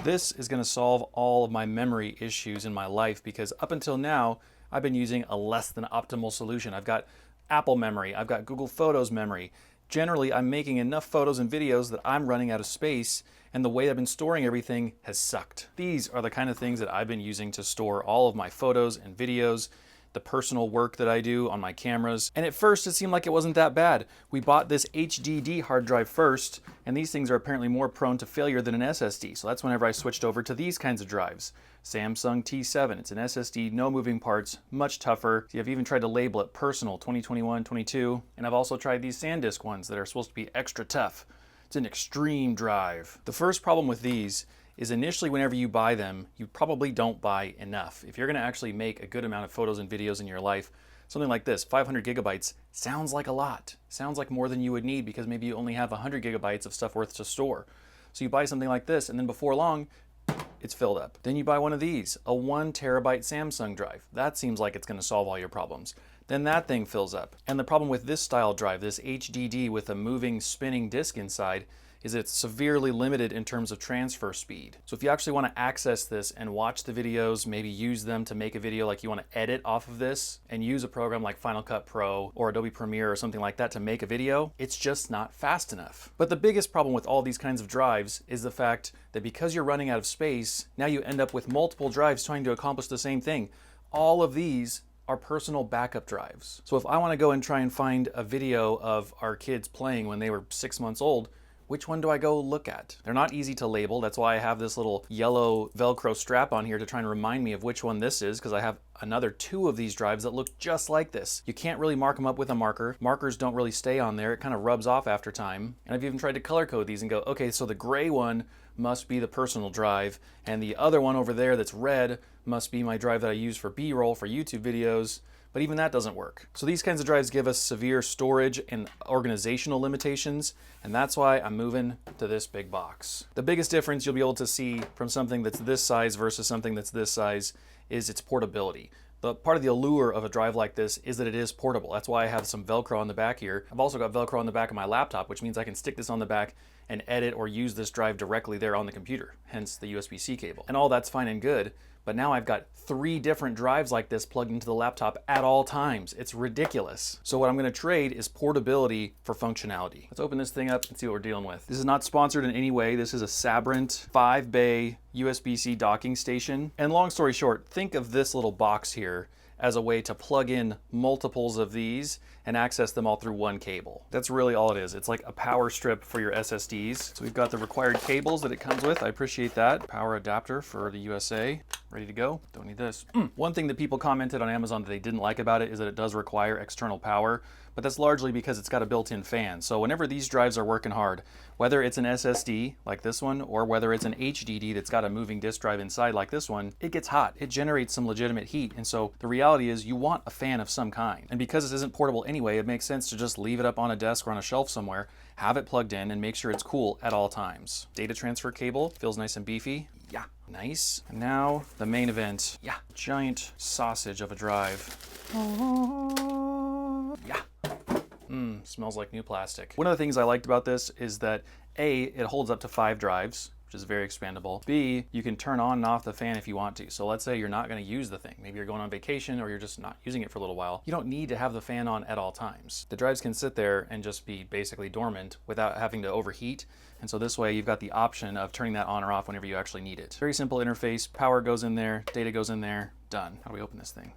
This is going to solve all of my memory issues in my life because up until now, I've been using a less than optimal solution. I've got Apple memory, I've got Google Photos memory. Generally, I'm making enough photos and videos that I'm running out of space, and the way I've been storing everything has sucked. These are the kind of things that I've been using to store all of my photos and videos, the personal work that I do on my cameras. And at first it seemed like it wasn't that bad. We bought this HDD hard drive first, and these things are apparently more prone to failure than an SSD. So that's whenever I switched over to these kinds of drives. Samsung T7, it's an SSD, no moving parts, much tougher. See, I've even tried to label it personal 2021, 22, and I've also tried these SanDisk ones that are supposed to be extra tough. It's an extreme drive. The first problem with these is initially whenever you buy them, you probably don't buy enough. If you're gonna actually make a good amount of photos and videos in your life, something like this, 500 gigabytes, sounds like a lot. Sounds like more than you would need because maybe you only have 100 gigabytes of stuff worth to store. So you buy something like this and then before long, it's filled up. Then you buy one of these, a 1 terabyte Samsung drive. That seems like it's gonna solve all your problems. Then that thing fills up. And the problem with this style drive, this HDD with a moving, spinning disk inside, is that it's severely limited in terms of transfer speed. So if you actually want to access this and watch the videos, maybe use them to make a video, like you want to edit off of this and use a program like Final Cut Pro or Adobe Premiere or something like that to make a video, it's just not fast enough. But the biggest problem with all these kinds of drives is the fact that because you're running out of space, now you end up with multiple drives trying to accomplish the same thing. All of these are personal backup drives. So if I want to go and try and find a video of our kids playing when they were 6 months old, which one do I go look at? They're not easy to label. That's why I have this little yellow Velcro strap on here to try and remind me of which one this is, because I have another 2 of these drives that look just like this. You can't really mark them up with a marker. Markers don't really stay on there. It kind of rubs off after time. And I've even tried to color code these and go, okay, so the gray one must be the personal drive, and the other one over there that's red must be my drive that I use for B-roll for YouTube videos. But even that doesn't work. So these kinds of drives give us severe storage and organizational limitations, and that's why I'm moving to this big box. The biggest difference you'll be able to see from something that's this size versus something that's this size is its portability. The part of the allure of a drive like this is that it is portable. That's why I have some Velcro on the back here. I've also got Velcro on the back of my laptop, which means I can stick this on the back and edit or use this drive directly there on the computer, hence the USB-C cable. And all that's fine and good, but now I've got 3 different drives like this plugged into the laptop at all times. It's ridiculous. So what I'm gonna trade is portability for functionality. Let's open this thing up and see what we're dealing with. This is not sponsored in any way. This is a Sabrent 5-bay USB-C docking station. And long story short, think of this little box here as a way to plug in multiples of these and access them all through one cable. That's really all it is. It's like a power strip for your SSDs. So we've got the required cables that it comes with. I appreciate that. Power adapter for the USA. Ready to go? Don't need this. One thing that people commented on Amazon that they didn't like about it is that it does require external power, but that's largely because it's got a built-in fan. So whenever these drives are working hard, whether it's an SSD like this one, or whether it's an HDD that's got a moving disk drive inside like this one, it gets hot. It generates some legitimate heat. And so the reality is you want a fan of some kind. And because this isn't portable anyway, it makes sense to just leave it up on a desk or on a shelf somewhere, have it plugged in, and make sure it's cool at all times. Data transfer cable feels nice and beefy. Yeah, nice. And now the main event. Yeah, giant sausage of a drive. Yeah. Smells like new plastic. One of the things I liked about this is that A, it holds up to 5 drives, which is very expandable. B, you can turn on and off the fan if you want to. So let's say you're not gonna use the thing. Maybe you're going on vacation or you're just not using it for a little while. You don't need to have the fan on at all times. The drives can sit there and just be basically dormant without having to overheat. And so this way you've got the option of turning that on or off whenever you actually need it. Very simple interface. Power goes in there, data goes in there, done. How do we open this thing?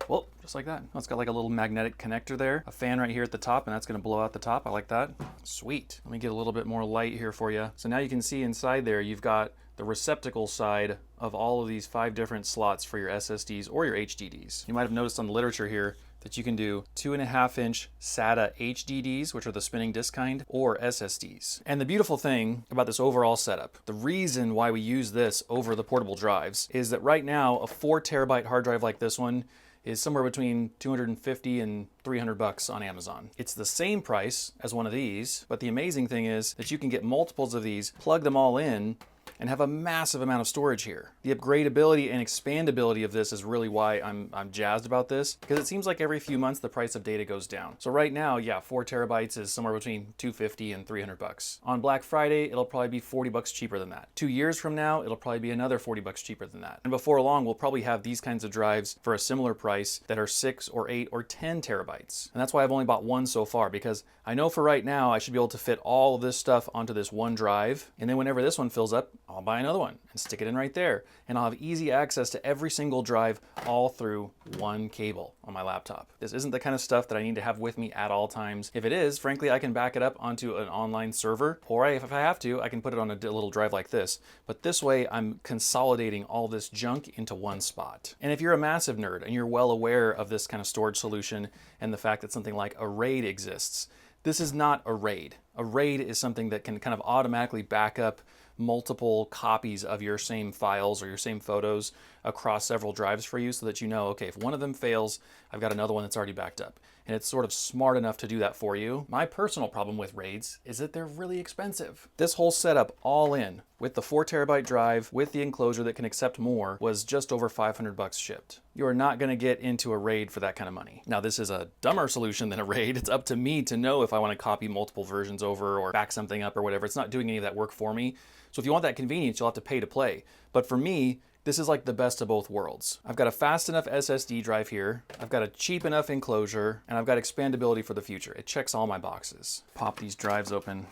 Well, just like that. Oh, it's got like a little magnetic connector there, a fan right here at the top, and that's gonna blow out the top. I like that. Sweet. Let me get a little bit more light here for you. So now you can see inside there, you've got the receptacle side of all of these 5 different slots for your SSDs or your HDDs. You might have noticed on the literature here that you can do 2.5-inch SATA HDDs, which are the spinning disk kind, or SSDs. And the beautiful thing about this overall setup, the reason why we use this over the portable drives, is that right now a 4 terabyte hard drive like this one is somewhere between $250 and $300 on Amazon. It's the same price as one of these, but the amazing thing is that you can get multiples of these, plug them all in, and have a massive amount of storage here. The upgradability and expandability of this is really why I'm jazzed about this, because it seems like every few months the price of data goes down. So right now, yeah, 4 terabytes is somewhere between $250 and $300. On Black Friday, it'll probably be $40 cheaper than that. 2 years from now, it'll probably be another $40 cheaper than that. And before long, we'll probably have these kinds of drives for a similar price that are 6 or 8 or 10 terabytes. And that's why I've only bought one so far, because I know for right now I should be able to fit all of this stuff onto this one drive, and then whenever this one fills up, I'll buy another one and stick it in right there, and I'll have easy access to every single drive all through one cable on my laptop. This isn't the kind of stuff that I need to have with me at all times. If it is, frankly, I can back it up onto an online server, or if I have to, I can put it on a little drive like this. But this way, I'm consolidating all this junk into one spot. And if you're a massive nerd and you're well aware of this kind of storage solution and the fact that something like a RAID exists, this is not a RAID. A RAID is something that can kind of automatically back up multiple copies of your same files or your same photos across several drives for you, so that you know, okay, if one of them fails, I've got another one that's already backed up. And it's sort of smart enough to do that for you. My personal problem with RAIDs is that they're really expensive. This whole setup all in with the 4 terabyte drive with the enclosure that can accept more was just over $500 shipped. You are not going to get into a RAID for that kind of money. Now, this is a dumber solution than a RAID. It's up to me to know if I want to copy multiple versions over or back something up or whatever. It's not doing any of that work for me. So if you want that convenience, you'll have to pay to play. But for me, this is like the best of both worlds. I've got a fast enough SSD drive here, I've got a cheap enough enclosure, and I've got expandability for the future. It checks all my boxes. Pop these drives open.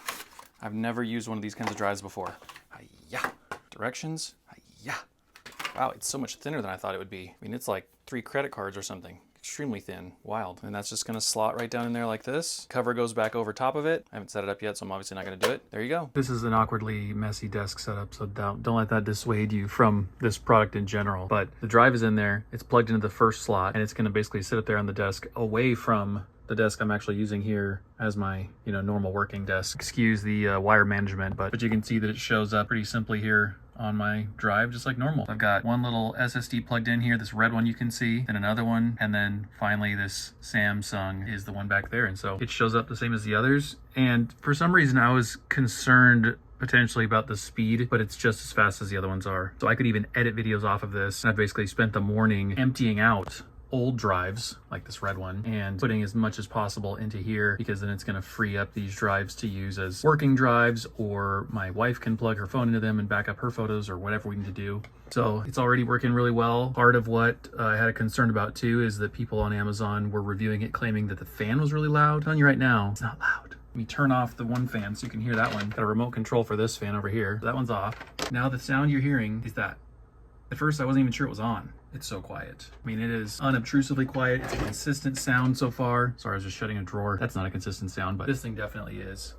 I've never used one of these kinds of drives before. Hi-ya. Directions. Hi-ya. Wow, it's so much thinner than I thought it would be. I mean, it's like 3 credit cards or something. Extremely thin. Wild. And that's just going to slot right down in there like this. Cover goes back over top of it. I haven't set it up yet, so I'm obviously not going to do it. There you go. This is an awkwardly messy desk setup, so don't let that dissuade you from this product in general. But the drive is in there. It's plugged into the first slot, and it's going to basically sit up there on the desk away from the desk I'm actually using here as my, normal working desk. Excuse the wire management, but you can see that it shows up pretty simply here on my drive, just like normal. I've got one little SSD plugged in here, this red one you can see, then another one, and then finally this Samsung is the one back there. And so it shows up the same as the others. And for some reason I was concerned potentially about the speed, but it's just as fast as the other ones are. So I could even edit videos off of this. And I basically spent the morning emptying out old drives like this red one and putting as much as possible into here, because then it's going to free up these drives to use as working drives, or my wife can plug her phone into them and back up her photos or whatever we need to do. So it's already working really well. Part of what I had a concern about too is that people on Amazon were reviewing it claiming that the fan was really loud. I'm telling you right now, it's not loud. Let me turn off the one fan so you can hear that one. Got a remote control for this fan over here. That one's off. Now the sound you're hearing is that. At first I wasn't even sure it was on. It's so quiet. I mean, it is unobtrusively quiet. It's a consistent sound so far. Sorry, I was just shutting a drawer. That's not a consistent sound, but this thing definitely is.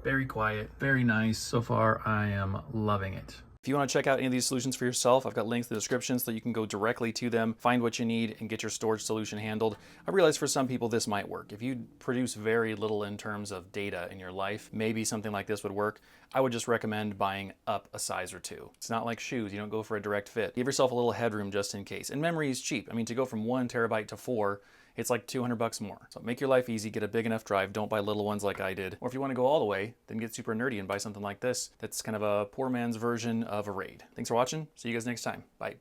Very quiet, very nice. So far, I am loving it. If you want to check out any of these solutions for yourself, I've got links in the description so you can go directly to them, find what you need, and get your storage solution handled. I realize for some people this might work. If you produce very little in terms of data in your life, maybe something like this would work. I would just recommend buying up a size or two. It's not like shoes. You don't go for a direct fit. Give yourself a little headroom just in case. And memory is cheap. I mean, to go from 1 terabyte to 4, it's like $200 more. So make your life easy, get a big enough drive, don't buy little ones like I did. Or if you want to go all the way, then get super nerdy and buy something like this that's kind of a poor man's version of a RAID. Thanks for watching. See you guys next time. Bye.